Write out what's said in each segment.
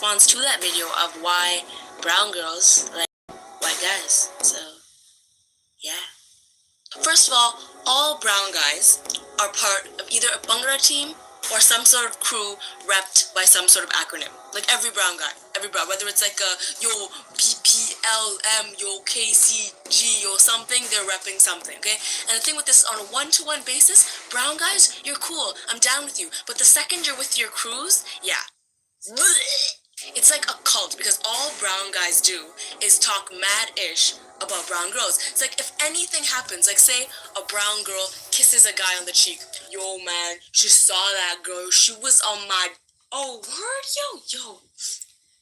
response to that video of why brown girls like white guys. So, yeah. First of all brown guys are part of either a Bhangra team or some sort of crew repped by some sort of acronym. Like every brown guy, whether it's like a yo BPLM, yo KCG, yo something, they're repping something, okay? And the thing with this is on a one-to-one basis, brown guys, you're cool, I'm down with you. But the second you're with your crews, yeah. It's like a cult because all brown guys do is talk mad-ish about brown girls. It's like if anything happens, like say a brown girl kisses a guy on the cheek. Yo, man, she saw that girl. She was on my... Oh, word, yo.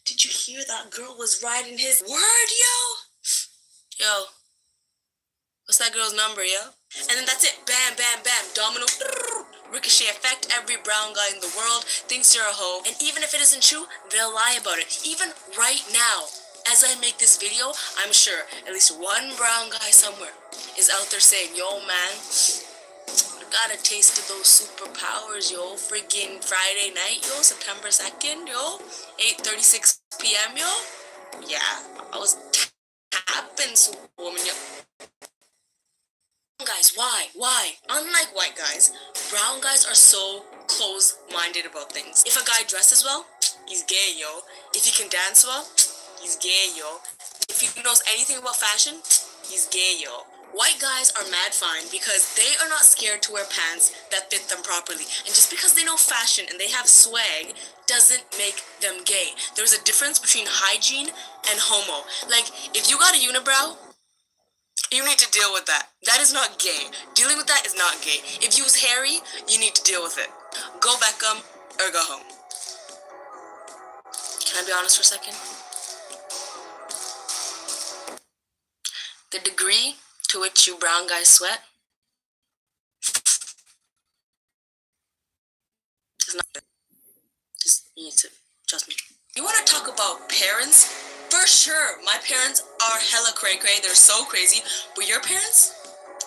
Did you hear that girl was riding his... Word, yo. Yo. What's that girl's number, yo? And then that's it. Bam, bam, bam. Domino. Ricochet effect. Every brown guy in the world thinks you're a hoe. And even if it isn't true, they'll lie about it. Even right now, as I make this video, I'm sure at least one brown guy somewhere is out there saying, yo, man, I got a taste of those superpowers, yo. Friggin' Friday night, yo. September 2nd, yo. 8:36 p.m., yo. Yeah, I was tapping Superwoman, yo. Guys, why? Unlike white guys, brown guys are so close-minded about things. If a guy dresses well, he's gay, yo. If he can dance well, he's gay, yo. If he knows anything about fashion, he's gay, yo. White guys are mad fine because they are not scared to wear pants that fit them properly. And just because they know fashion and they have swag doesn't make them gay. There's a difference between hygiene and homo. Like, if you got a unibrow, you need to deal with that. That is not gay. Dealing with that is not gay. If you was hairy, you need to deal with it. Go Beckham or go home. Can I be honest for a second? The degree to which you brown guys sweat is not good. Just, you need to trust me. You want to talk about parents? For sure, my parents are hella cray-cray. They're so crazy. But your parents?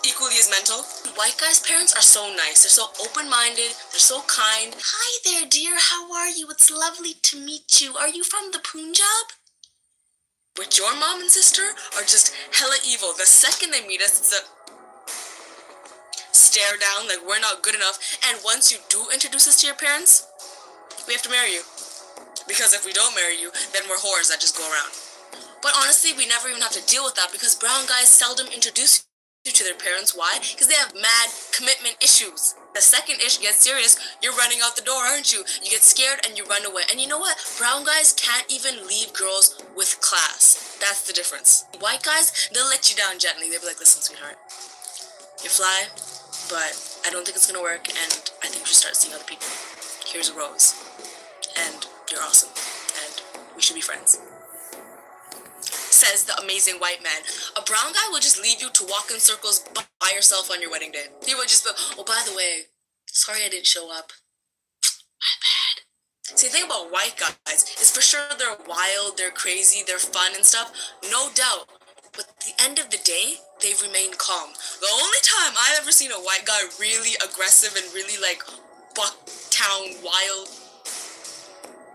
Equally as mental. White guys' parents are so nice. They're so open-minded. They're so kind. Hi there, dear. How are you? It's lovely to meet you. Are you from the Punjab? But your mom and sister are just hella evil. The second they meet us, it's a stare down, like we're not good enough. And once you do introduce us to your parents, we have to marry you. Because if we don't marry you, then we're whores that just go around. But honestly, we never even have to deal with that because brown guys seldom introduce you to their parents. Why? Because they have mad commitment issues. The second ish gets serious, you're running out the door, aren't you? You get scared and you run away. And you know what? Brown guys can't even leave girls with class. That's the difference. White guys, they'll let you down gently. They'll be like, listen, sweetheart, you're fly, but I don't think it's gonna work, and I think we should start seeing other people. Here's a rose. And you're awesome, and we should be friends. Says the amazing white man. A brown guy will just leave you to walk in circles by yourself on your wedding day. He would just be, oh, by the way, sorry I didn't show up. My bad. See, the thing about white guys is for sure they're wild, they're crazy, they're fun and stuff, no doubt. But at the end of the day, they remain calm. The only time I've ever seen a white guy really aggressive and really like bucktown wild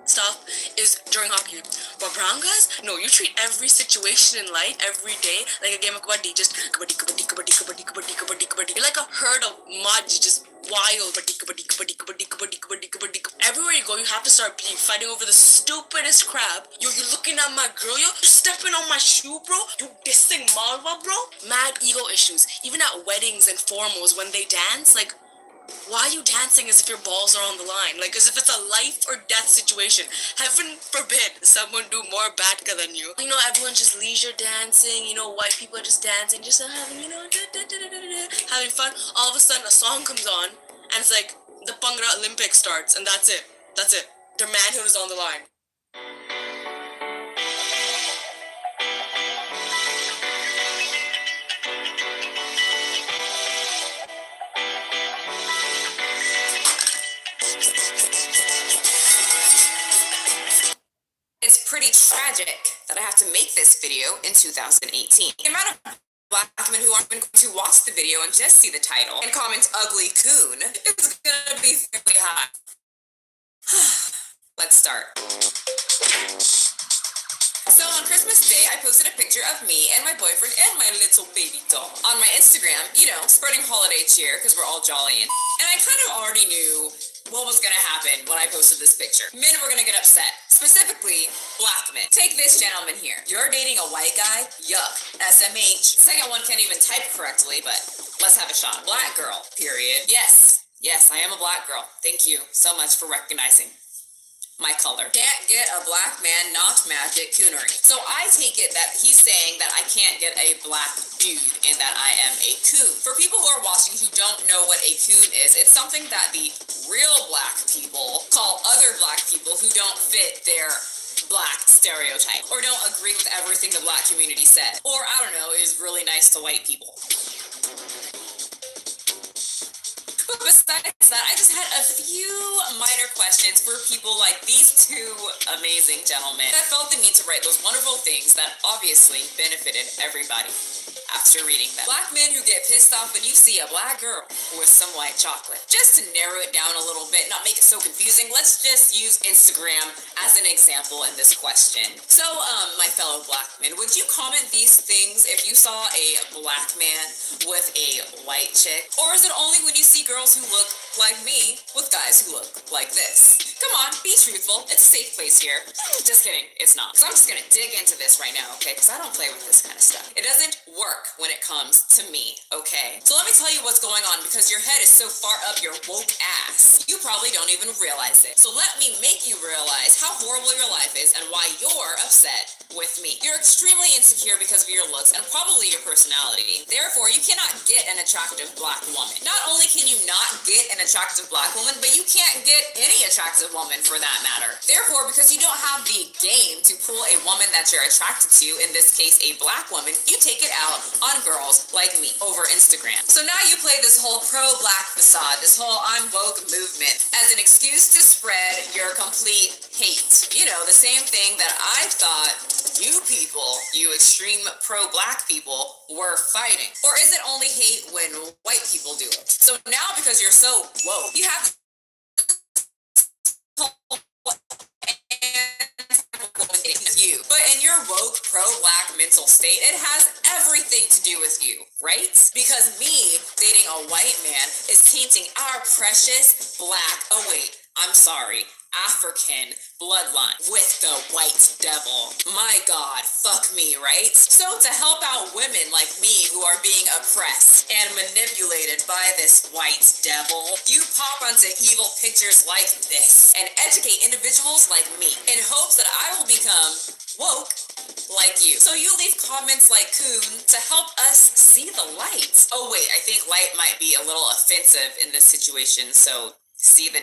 stuff is during hockey. But brown guys, no, you treat every situation in life, every day, like a game of kabaddi. Just kabaddi, kabaddi, kabaddi, kabaddi, kabaddi, kabaddi, kabaddi. You're like a herd of mud, just wild. Kabaddi, kabaddi, kabaddi, kabaddi, kabaddi, kabaddi, kabaddi. Everywhere you go, you have to start fighting over the stupidest crap. Yo, you looking at my girl, yo? You stepping on my shoe, bro? You dissing Malva, bro? Mad ego issues. Even at weddings and formals, when they dance, like, why are you dancing as if your balls are on the line? Like, as if it's a life or death situation. Heaven forbid someone do more badka than you. You know, everyone's just leisure dancing. You know, white people are just dancing, just having, you know, having fun. All of a sudden, a song comes on, and it's like, the Bhangra Olympics starts, and that's it. That's it. Their manhood is on the line. It's pretty tragic that I have to make this video in 2018. The amount of black women who aren't going to watch the video and just see the title and comment ugly coon is going to be fairly high. Let's start. So on Christmas Day, I posted a picture of me and my boyfriend and my little baby doll on my Instagram, spreading holiday cheer because we're all jollying. And I kind of already knew what was going to happen when I posted this picture. Men were going to get upset, specifically black men. Take this gentleman here. You're dating a white guy? Yuck. SMH. Second one can't even type correctly, but let's have a shot. Black girl, period. Yes, I am a black girl. Thank you so much for recognizing my color. Can't get a black man, not magic coonery. So I take it that he's saying that I can't get a black dude and that I am a coon. For people who are watching who don't know what a coon is, it's something that the real black people call other black people who don't fit their black stereotype or don't agree with everything the black community said, or I don't know, is really nice to white people. But besides that, I just had a few minor questions for people like these two amazing gentlemen that felt the need to write those wonderful things that obviously benefited everybody after reading them. Black men who get pissed off when you see a black girl with some white chocolate. Just to narrow it down a little bit, not make it so confusing, let's just use Instagram as an example in this question. So, my fellow black men, would you comment these things if you saw a black man with a white chick? Or is it only when you see girls who look like me with guys who look like this? Come on, be truthful. It's a safe place here. Just kidding, it's not. So I'm just gonna dig into this right now, okay? Because I don't play with this kind of stuff. It doesn't work when it comes to me, okay? So let me tell you what's going on because your head is so far up your woke ass, you probably don't even realize it. So let me make you realize how horrible your life is and why you're upset with me. You're extremely insecure because of your looks and probably your personality. Therefore, you cannot get an attractive black woman. Not only can you not get an attractive black woman, but you can't get any attractive woman for that matter. Therefore, because you don't have the game to pull a woman that you're attracted to, in this case a black woman, you take it out on girls like me over Instagram. So now you play this whole pro-black facade, this whole I'm woke movement as an excuse to spread your complete hate. You know, the same thing that I thought you people, you extreme pro-black people, were fighting. Or is it only hate when white people do it? So now because you're so woke, you have you. But in your woke pro-black mental state, it has everything to do with you, right? Because me dating a white man is tainting our precious black, African bloodline with the white devil. My God, fuck me, right? So to help out women like me who are being oppressed and manipulated by this white devil, you pop onto evil pictures like this and educate individuals like me in hopes that I will become woke like you. So you leave comments like coon to help us see the light. Oh wait, I think light might be a little offensive in this situation, so see the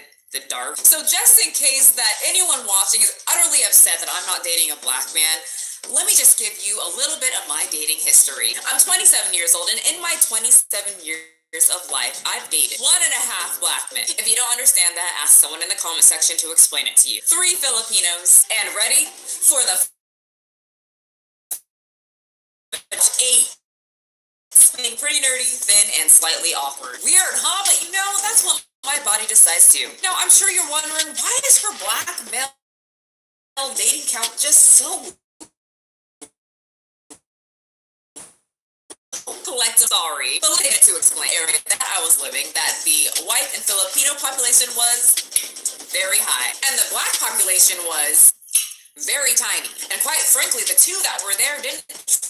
dark. So just in case that anyone watching is utterly upset that I'm not dating a black man, let me just give you a little bit of my dating history. I'm 27 years old, and in my 27 years of life, I've dated 1.5 black men. If you don't understand that, ask someone in the comment section to explain it to you. 3 Filipinos, and ready for the 8. Being pretty nerdy, thin, and slightly awkward. Weird, huh? But you know, that's what my body decides to. Now, I'm sure you're wondering, why is her black male dating count just so collective? Sorry, but let me get to explain area that I was living, that the white and Filipino population was very high, and the black population was very tiny. And quite frankly, the two that were there didn't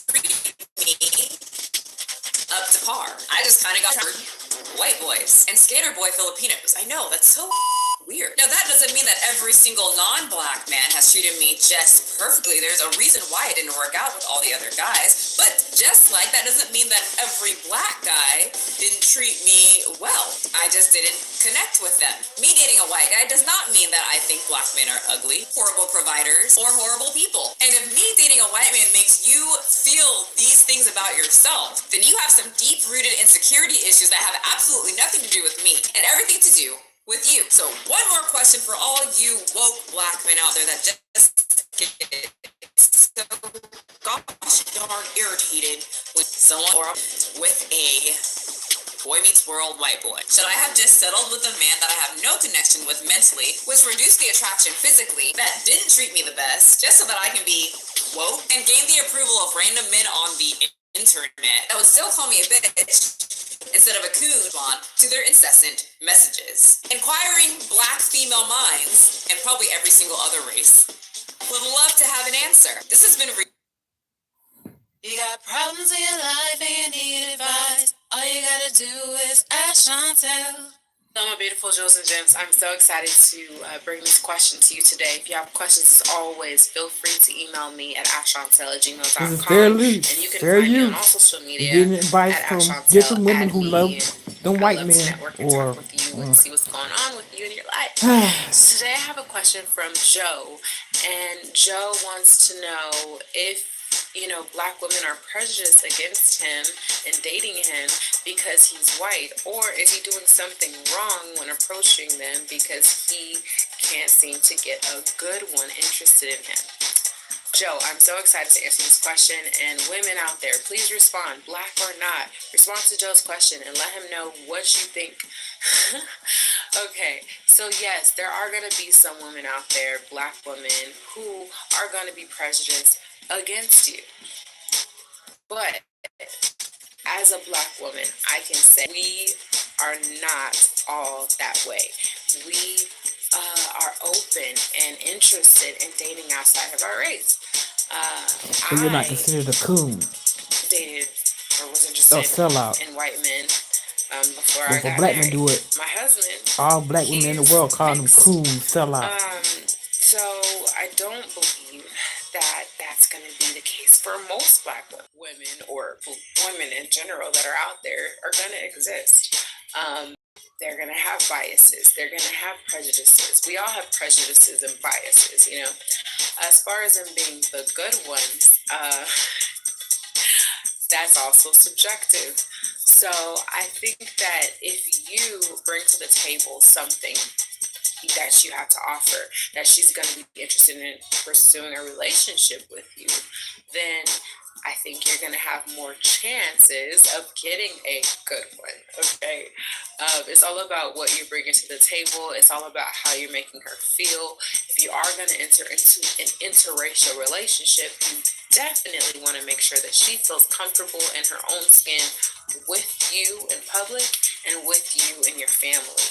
treat me up to par. I just kind of got white boys and skater boy Filipinos. I know, that's so weird. Now that doesn't mean that every single non-black man has treated me just perfectly. There's a reason why it didn't work out with all the other guys. But just like that doesn't mean that every black guy didn't treat me well. I just didn't connect with them. Me dating a white guy does not mean that I think black men are ugly, horrible providers, or horrible people. And if me dating a white man makes you feel these things about yourself, then you have some deep-rooted insecurity issues that have absolutely nothing to do with me and everything to do with you. So one more question for all you woke black men out there that just get so gosh darn irritated with someone or with a boy meets world white boy. Should I have just settled with a man that I have no connection with mentally, which reduced the attraction physically, that didn't treat me the best, just so that I can be woke and gain the approval of random men on the internet that would still call me a bitch instead of a coon respond to their incessant messages? Inquiring black female minds, and probably every single other race, would love to have an answer. This has been You got problems in your life and you need advice. All you gotta do is ask Chantel. Hello, my beautiful jewels and gems. I'm so excited to bring this question to you today. If you have questions, as always, feel free to email me at ashontel@gmail.com. This is fair And use. you can Fair find me on use. all social media You're getting advice at from ashontel. different women who Add love me, them and white I love to men. network and Or talk with you and see what's going on with you in your life. So today I have a question from Joe, and Joe wants to know if black women are prejudiced against him and dating him because he's white, or is he doing something wrong when approaching them because he can't seem to get a good one interested in him? Joe, I'm so excited to answer this question, and women out there, please respond, black or not. Respond to Joe's question and let him know what you think. Okay, so yes, there are going to be some women out there, black women, who are going to be prejudiced against you. But as a black woman, I can say we are not all that way. We are open and interested in dating outside of our race. so you're not considered a coon Dated or was or interested sellout. in white men before But I if a got black man married. do it, My husband, all black women in the world call them coons, sellout. So I don't believe that that's going to be the case for most black women or women in general that are out there are going to exist. They're going to have biases. They're going to have prejudices. We all have prejudices and biases, As far as them being the good ones, that's also subjective. So I think that if you bring to the table something that you have to offer, that she's going to be interested in pursuing a relationship with you, then I think you're going to have more chances of getting a good one, okay? It's all about what you're bringing to the table. It's all about how you're making her feel. If you are going to enter into an interracial relationship, you definitely want to make sure that she feels comfortable in her own skin with you in public and with you and your family.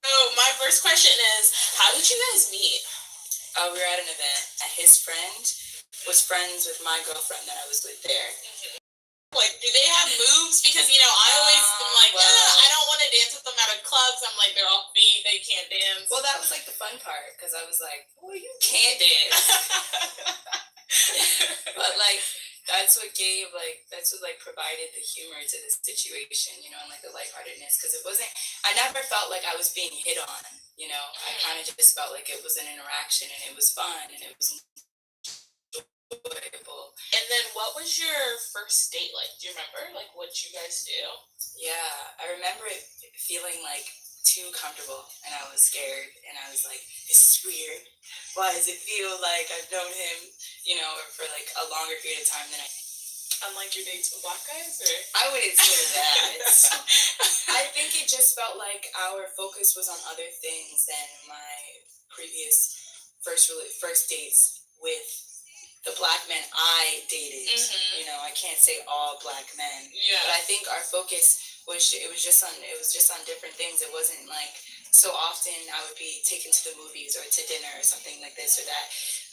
So my first question is, how did you guys meet? we were at an event, and his friend was friends with my girlfriend that I was with there. Like, do they have moves? Because, I always am like, I don't want to dance with them at a club. So I'm like, they're off beat, they can't dance. Well, that was like the fun part, because I was like, well, you can dance. But like, that's what provided the humor to the situation, and like the lightheartedness, because I never felt like I was being hit on, I kind of just felt like it was an interaction, and it was fun, and it was enjoyable. And then what was your first date like? Do you remember, like, what you guys do? Yeah, I remember it feeling like too comfortable, and I was scared, and I was like, this is weird. Why does it feel like I've known him, for like a longer period of time than I... Unlike your dates with black guys, or? I wouldn't say that. I think it just felt like our focus was on other things than my previous first dates with the black men I dated. I can't say all black men, but I think our focus was just on different things. It wasn't like so often I would be taken to the movies or to dinner or something like this or that.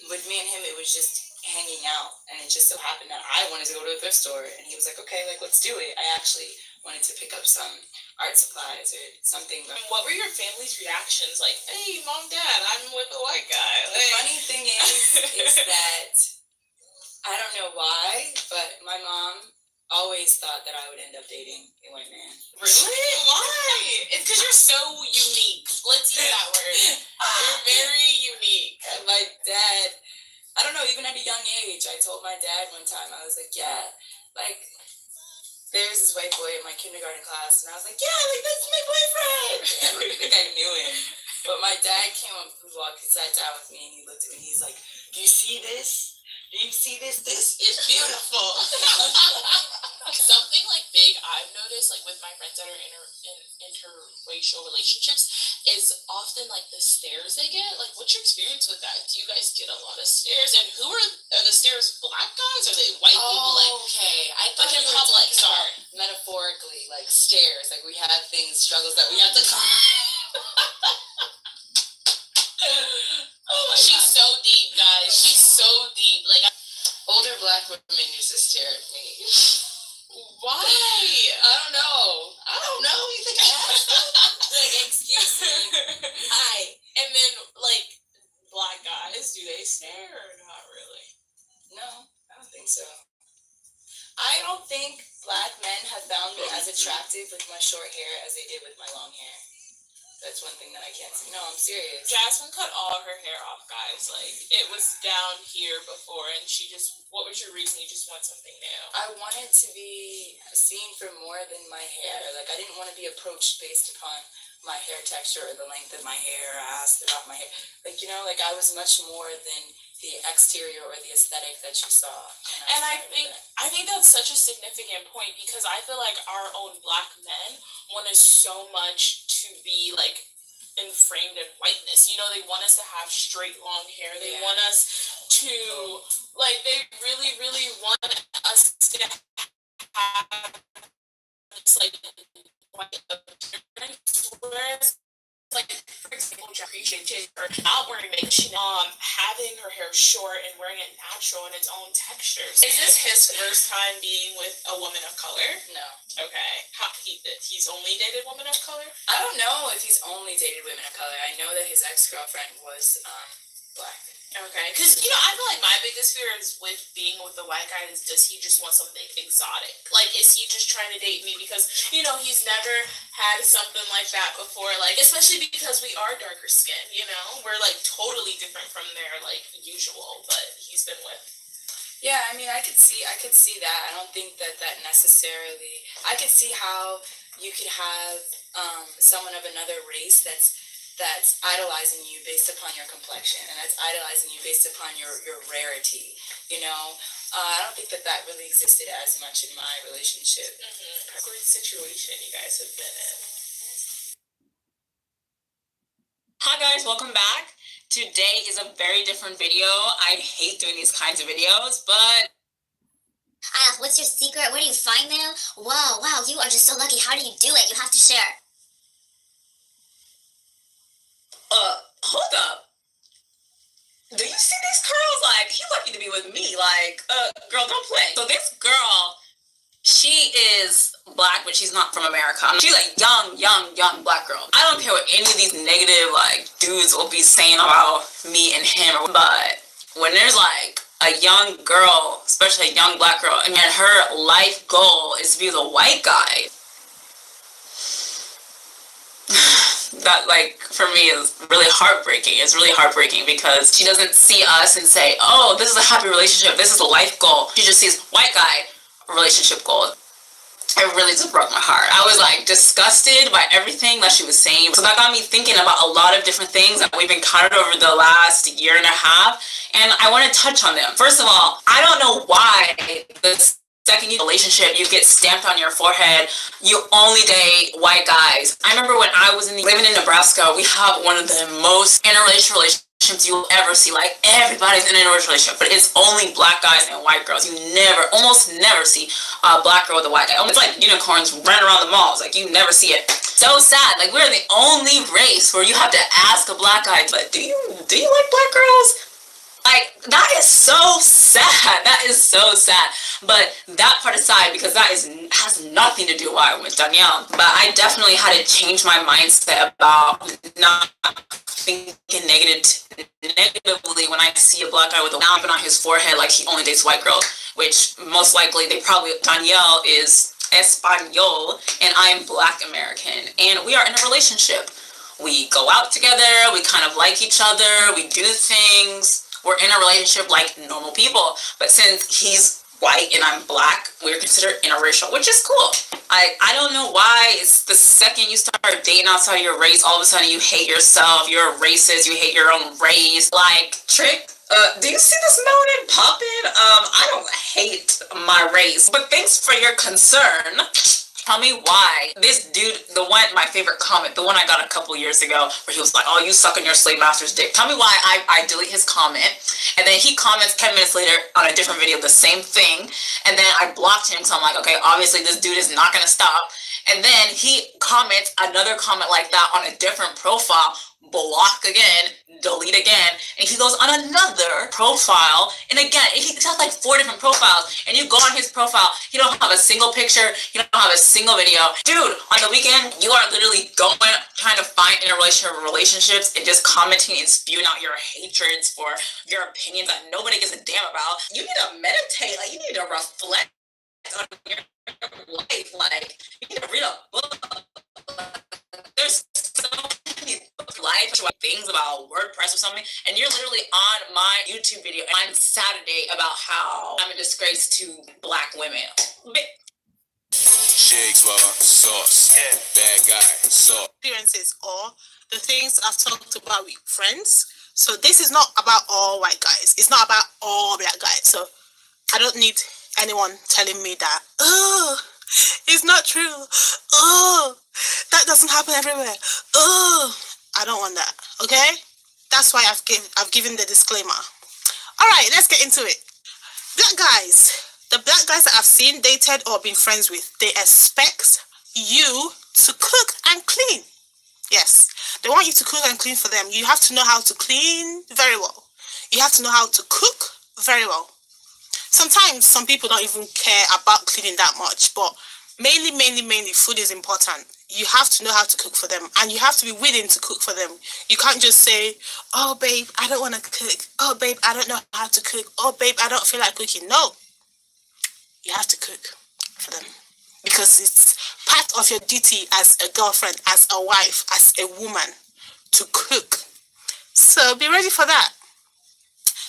With me and him, it was just hanging out, and it just so happened that I wanted to go to a thrift store, and he was like, okay, like, let's do it. I actually wanted to pick up some art supplies or something. What were your family's reactions? Like, hey, mom, dad, I'm with a white guy. The funny thing is that I don't know why, but my mom always thought that I would end up dating a white man. Really? Why? It's because you're so unique. Let's use that word. You're very unique. And my dad, I don't know, even at a young age, I told my dad one time, I was like, yeah, like, there's this white boy in my kindergarten class, and I was like, yeah, like, that's my boyfriend. I don't even think I knew him. But my dad came up, sat down with me, and he looked at me, and he's like, do you see this? You see this? This is beautiful. Something like big I've noticed, like with my friends that are in interracial relationships, is often like the stares they get. Like, what's your experience with that? Do you guys get a lot of stares? And who are the stares? Black guys? Are they white people? Like, Okay, I thought like in you were public, talking about sorry. metaphorically, like stairs. Like we have things, struggles that we have to climb. Oh my She's God. so deep, guys. She's so deep. Like, Older black women used to stare at me. why? I don't know. You think I asked them? Like, excuse me. Hi. And then, like, black guys, do they stare or not really? No, I don't think so. I don't think black men have found me as attractive with my short hair as they did with my long hair. That's one thing that I can't see. No, I'm serious. Jasmine cut all her hair off, guys. Like, it was down here before, and she just, what was your reason? You just want something new? I wanted to be seen for more than my hair. Like, I didn't want to be approached based upon my hair texture or the length of my hair or asked about my hair. Like, you know, like I was much more than the exterior or the aesthetic that you saw. And I think that's such a significant point, because I feel like our own black men want us so much to be like framed in whiteness. You know, they want us to have straight long hair. They want us to, like, they really, really want us to have this like white appearance. Whereas, like, for example, appreciated her not wearing makeup, having her hair short and wearing it natural in its own textures. Is this his first time being with a woman of color? No. Okay. He's only dated women of color? I don't know if he's only dated women of color. I know that his ex-girlfriend was black. Okay, because, you know, I feel like my biggest fear is with being with a white guy is, does he just want something exotic? Like, is he just trying to date me because, you know, he's never had something like that before? Like, especially because we are darker skinned, you know? We're, like, totally different from their, like, usual, but he's been with. Yeah, I mean, I could see that. I don't think that necessarily. I could see how you could have someone of another race that's idolizing you based upon your complexion, and that's idolizing you based upon your rarity. You know, I don't think that really existed as much in my relationship. Great situation you guys have been in. Hi guys, welcome back. Today is a very different video. I hate doing these kinds of videos, but what's your secret? Where do you find them? Wow, you are just so lucky. How do you do it? You have to share. Hold up. Do you see these curls? Like, he's lucky to be with me. Like, girl, don't play. So this girl, she is black, but she's not from America. She's a young black girl. I don't care what any of these negative, like, dudes will be saying about me and him, but when there's, like, a young girl, especially a young black girl, and her life goal is to be with a white guy, that, like, for me is really heartbreaking. It's really heartbreaking because she doesn't see us and say, oh, this is a happy relationship, this is a life goal. She just sees white guy relationship goal. It really just broke my heart. I was like disgusted by everything that she was saying. So that got me thinking about a lot of different things that we've encountered over the last year and a half, and I want to touch on them. First of all, I don't know why the second you relationship, you get stamped on your forehead, you only date white guys. I remember when I was living in Nebraska, we have one of the most interracial relationships you'll ever see. Like, everybody's in an interracial relationship, but it's only black guys and white girls. You almost never see a black girl with a white guy. It's like unicorns running around the malls. Like, you never see it. So sad. Like, we're the only race where you have to ask a black guy, but do you like black girls? Like, that is so sad. That is so sad. But that part aside, because that has nothing to do with why I went with Danielle. But I definitely had to change my mindset about not thinking negatively when I see a black guy with a lamp on his forehead like he only dates white girls, which most likely Danielle is Espanol and I'm Black American, and we are in a relationship. We go out together, we kind of like each other, we do things. We're in a relationship like normal people, but since he's white and I'm black, we're considered interracial, which is cool. I don't know why it's the second you start dating outside of your race, all of a sudden you hate yourself, you're a racist, you hate your own race. Like, Trick, Do you see this melanin popping? I don't hate my race, but thanks for your concern. Tell me why this dude, my favorite comment, the one I got a couple years ago, where he was like, "Oh, you suck on your slave master's dick." Tell me why I delete his comment, and then he comments 10 minutes later on a different video the same thing, and then I blocked him because I'm like, okay, obviously this dude is not gonna stop. And then he comments another comment like that on a different profile, block again, delete again, and he goes on another profile, and again, he has like 4 different profiles, and you go on his profile, he don't have a single picture, he don't have a single video. Dude, on the weekend, you are literally going, trying to find relationships, and just commenting and spewing out your hatreds for your opinions that nobody gives a damn about. You need to meditate, like, you need to reflect on your life, like, you need to read a book. There's so many life things about WordPress or something, and you're literally on my YouTube video on Saturday about how I'm a disgrace to black women. Shakes, sauce, bad guy, sauce. Experiences or the things I've talked about with friends. So this is not about all white guys. It's not about all black guys. So I don't need anyone telling me that, oh, it's not true. Oh, that doesn't happen everywhere. Oh, I don't want that. Okay? That's why I've given the disclaimer. All right, let's get into it. Black guys, the black guys that I've seen, dated, or been friends with, they expect you to cook and clean. Yes, they want you to cook and clean for them. You have to know how to clean very well. You have to know how to cook very well. Sometimes some people don't even care about cleaning that much, but mainly, food is important. You have to know how to cook for them, and you have to be willing to cook for them. You can't just say, "Oh, babe, I don't want to cook. Oh, babe, I don't know how to cook. Oh, babe, I don't feel like cooking." No, you have to cook for them because it's part of your duty as a girlfriend, as a wife, as a woman to cook. So be ready for that.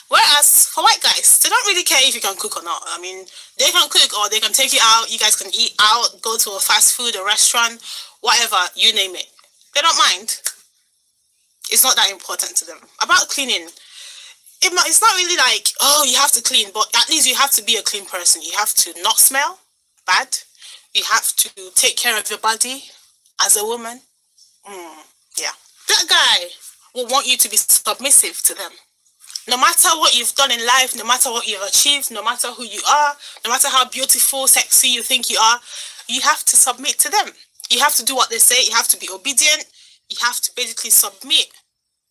Whereas for white guys, they don't really care if you can cook or not. I mean, they can cook or they can take you out. You guys can eat out, go to a fast food, a restaurant, whatever, you name it. They don't mind. It's not that important to them. About cleaning, it's not really like, oh, you have to clean, but at least you have to be a clean person. You have to not smell bad. You have to take care of your body as a woman. Yeah. That guy will want you to be submissive to them. No matter what you've done in life, no matter what you've achieved, no matter who you are, no matter how beautiful, sexy you think you are, you have to submit to them. You have to do what they say. You have to be obedient. You have to basically submit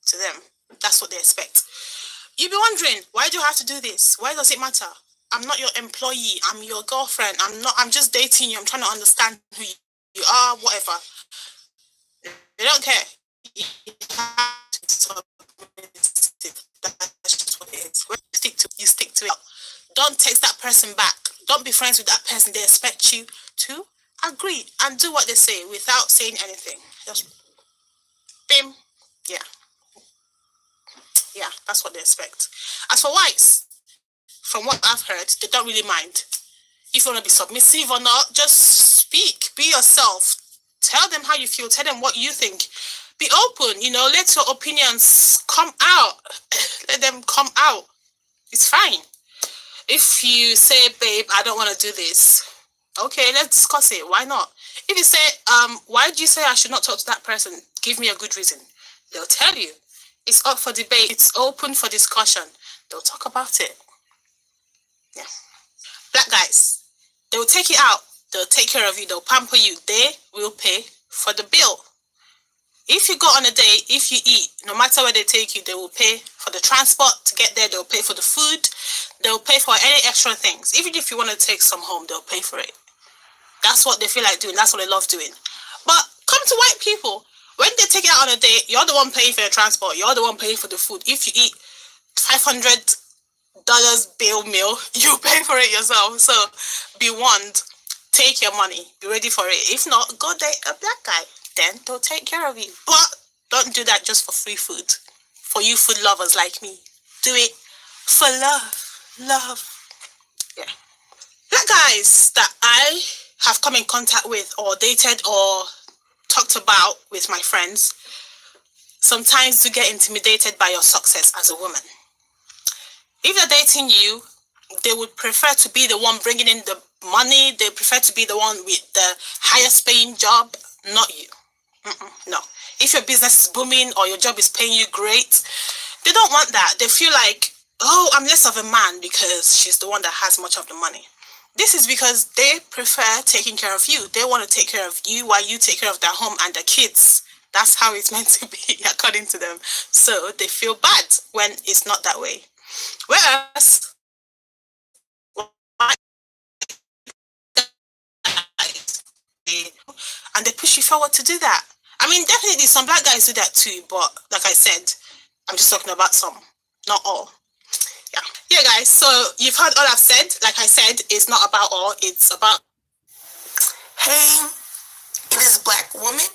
to them. That's what they expect. You'll be wondering, why do you have to do this? Why does it matter? I'm not your employee. I'm your girlfriend. I'm just dating you. I'm trying to understand who you are, whatever. They don't care. You have to submit. That's just what it is. You stick to it. Don't text that person back. Don't be friends with that person. They expect you to agree and do what they say without saying anything. Just bim. Yeah, that's what they expect. As for whites, from what I've heard, they don't really mind. If you want to be submissive or not, just speak. Be yourself. Tell them how you feel. Tell them what you think. Be open, let your opinions come out. Let them come out. It's fine. If you say, babe, I don't want to do this, okay, let's discuss it. Why not? If you say, why did you say I should not talk to that person? Give me a good reason. They'll tell you. It's up for debate. It's open for discussion. They'll talk about it. Yeah. Black guys, they will take you out. They'll take care of you. They'll pamper you. They will pay for the bill. If you go on a date, if you eat, no matter where they take you, they will pay for the transport to get there. They'll pay for the food. They'll pay for any extra things. Even if you want to take some home, they'll pay for it. That's what they feel like doing. That's what they love doing. But come to white people. When they take you out on a date, you're the one paying for your transport. You're the one paying for the food. If you eat $500 meal, you pay for it yourself. So be warned. Take your money. Be ready for it. If not, go date a black guy. Then they'll take care of you. But don't do that just for free food. For you food lovers like me. Do it for love. Yeah. Black guys that I have come in contact with or dated or talked about with my friends sometimes do get intimidated by your success as a woman. If they're dating you, they would prefer to be the one bringing in the money. They prefer to be the one with the highest paying job, not you. No. If your business is booming or your job is paying you great, they don't want that. They feel like, oh, I'm less of a man because she's the one that has much of the money. This is because they prefer taking care of you. They want to take care of you while you take care of their home and their kids. That's how it's meant to be, according to them. So they feel bad when it's not that way. Whereas, and they push you forward to do that. I mean, definitely some black guys do that too, but like I said, I'm just talking about some, not all. Yeah, guys, so you've heard all I've said. Like I said, it's not about all, it's about... Hey, it is Black Woman,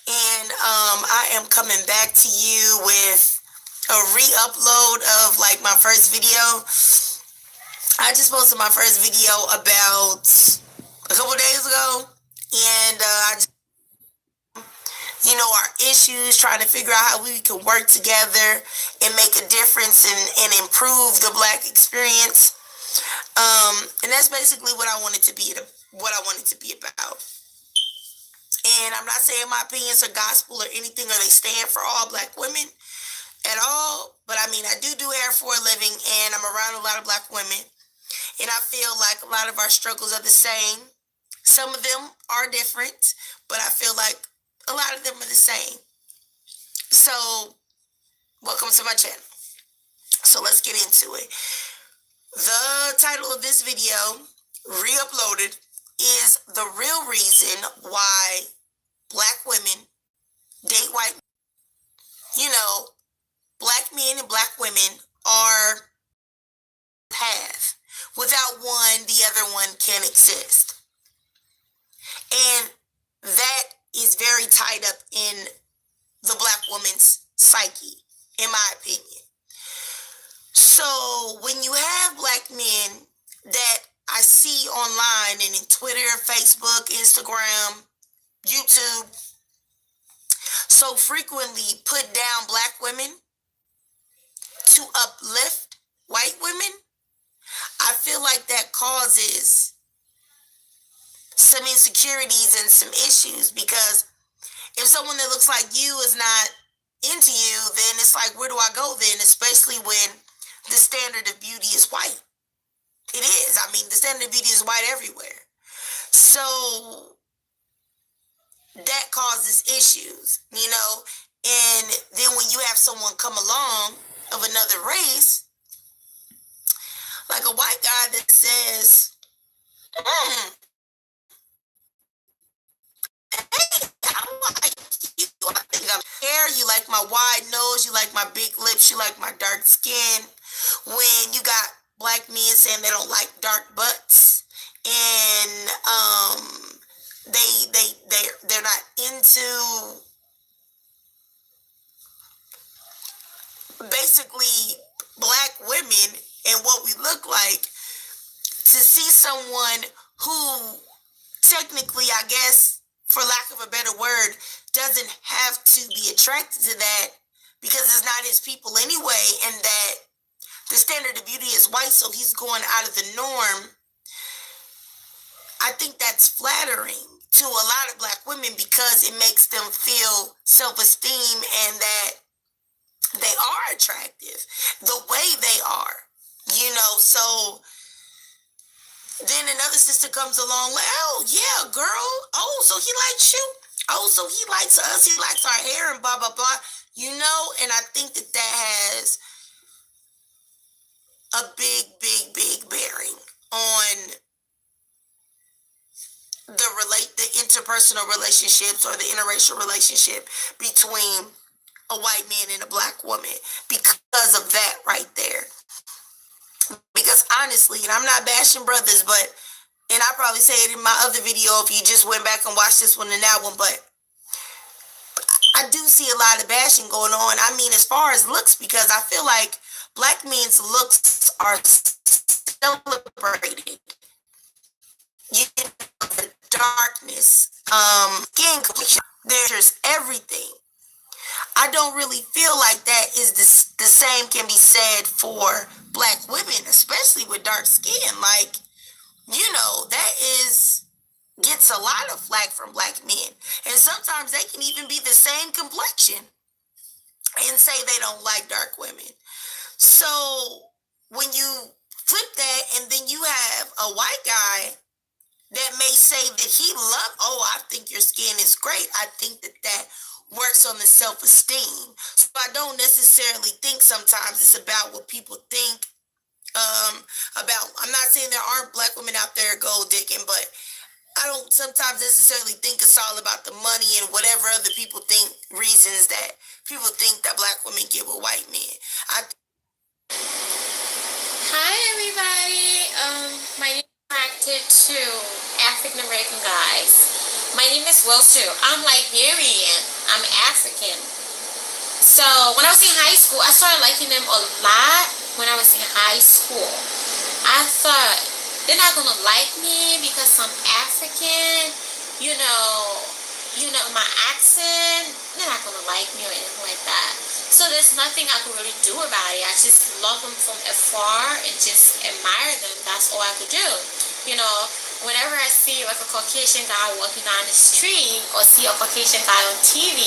and I am coming back to you with a re-upload of like my first video. I just posted my first video about a couple days ago, and our issues, trying to figure out how we can work together and make a difference and improve the Black experience. And that's basically what I wanted to be about. And I'm not saying my opinions are gospel or anything, or they stand for all Black women at all. But I mean, I do hair for a living, and I'm around a lot of Black women. And I feel like a lot of our struggles are the same. Some of them are different, but I feel like a lot of them are the same. So, welcome to my channel. So let's get into it. The title of this video, re-uploaded, is the real reason why Black women date white men. Black men and Black women are path. Without one, the other one can't exist. And that is very tied up in the Black woman's psyche, in my opinion. So when you have Black men that I see online and in Twitter, Facebook, Instagram, YouTube, so frequently put down Black women to uplift white women, I feel like that causes some insecurities and some issues, because if someone that looks like you is not into you, then it's like, where do I go then? Especially when the standard of beauty is white. It is. I mean, the standard of beauty is white everywhere. So that causes issues, and then when you have someone come along of another race, like a white guy that says, hey, I like you. I think I'm hair. You like my wide nose. You like my big lips. You like my dark skin. When you got Black men saying they don't like dark butts, and they're not into basically Black women and what we look like, to see someone who technically, I guess, for lack of a better word, doesn't have to be attracted to that because it's not his people anyway, and that the standard of beauty is white, so he's going out of the norm. I think that's flattering to a lot of Black women because it makes them feel self-esteem and that they are attractive the way they are, so then another sister comes along like, oh, yeah, girl. Oh, so he likes you. Oh, so he likes us. He likes our hair and blah, blah, blah. And I think that has a big, big, big bearing on the interpersonal relationships or the interracial relationship between a white man and a Black woman because of that right there. Because honestly, and I'm not bashing brothers, and I probably say it in my other video if you just went back and watched this one and that one, but I do see a lot of bashing going on. I mean, as far as looks, because I feel like Black men's looks are celebrated. The darkness, skin complexion, there's everything. I don't really feel like that is the same can be said for black women, especially with dark skin. Like, that gets a lot of flack from black men. And sometimes they can even be the same complexion and say they don't like dark women. So when you flip that and then you have a white guy that may say that I think your skin is great. I think that works on the self-esteem. So I don't necessarily think sometimes it's about what people think I'm not saying there aren't black women out there gold dicking, but I don't sometimes necessarily think it's all about the money and whatever other people think reasons that people think that black women get with white men. Hi everybody. My name is attracted to African American guys. My name is Will too. I'm Liberian. I'm African. So when I was in high school, I started liking them a lot when I was in high school. I thought they're not gonna like me because I'm African. My accent. They're not gonna like me or anything like that. So there's nothing I could really do about it. I just love them from afar and just admire them. That's all I could do. Whenever I see like a Caucasian guy walking down the street or see a Caucasian guy on TV,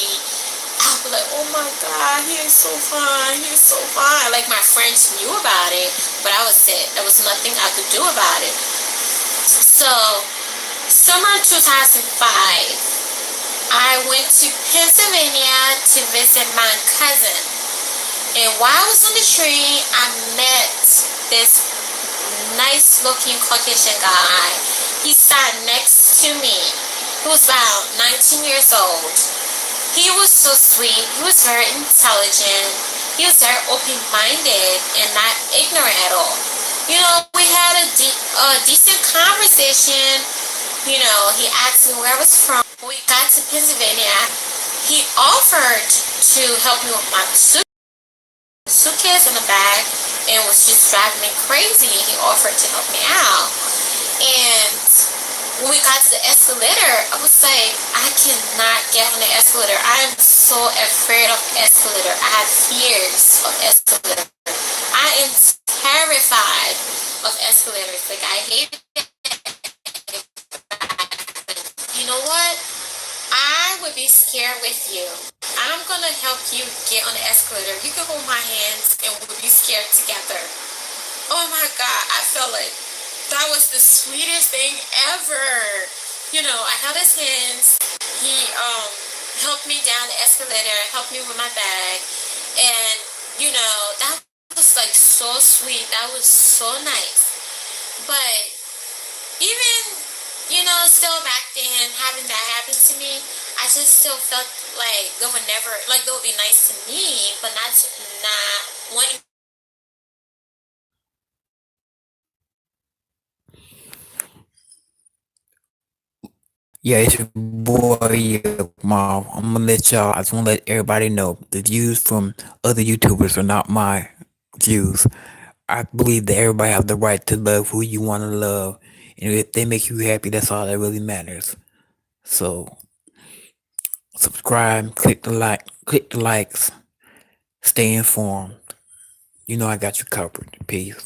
I'll be like, oh my God, he is so fine. He is so fine. Like my friends knew about it, but I was it. There was nothing I could do about it. So, summer 2005. I went to Pennsylvania to visit my cousin. And while I was on the train, I met this nice looking Caucasian guy. He sat next to me. He was about 19 years old. He was so sweet. He was very intelligent. He was very open-minded and not ignorant at all. We had a decent conversation. He asked me where I was from. When we got to Pennsylvania, he offered to help me with my suitcase in the bag and was just driving me crazy. He offered to help me out. And when we got to the escalator, I was like, I cannot get on the escalator. I am so afraid of escalator. I have fears of escalator. I am terrified of escalators. Like, I hate it. You know what? I would be scared with you. I'm gonna help you get on the escalator. You can hold my hands and we'll be scared together. Oh my God, I felt like that was the sweetest thing ever. I held his hands. He helped me down the escalator, helped me with my bag. And, that was like so sweet. That was so nice. But even still back then, having that happen to me, I just still felt like they would be nice to me, but not wanting. Yeah, it's your boy, Mom. I just want to let everybody know the views from other YouTubers are not my views. I believe that everybody has the right to love who you want to love. And if they make you happy, that's all that really matters. So, subscribe, click the likes, stay informed. I got you covered. Peace.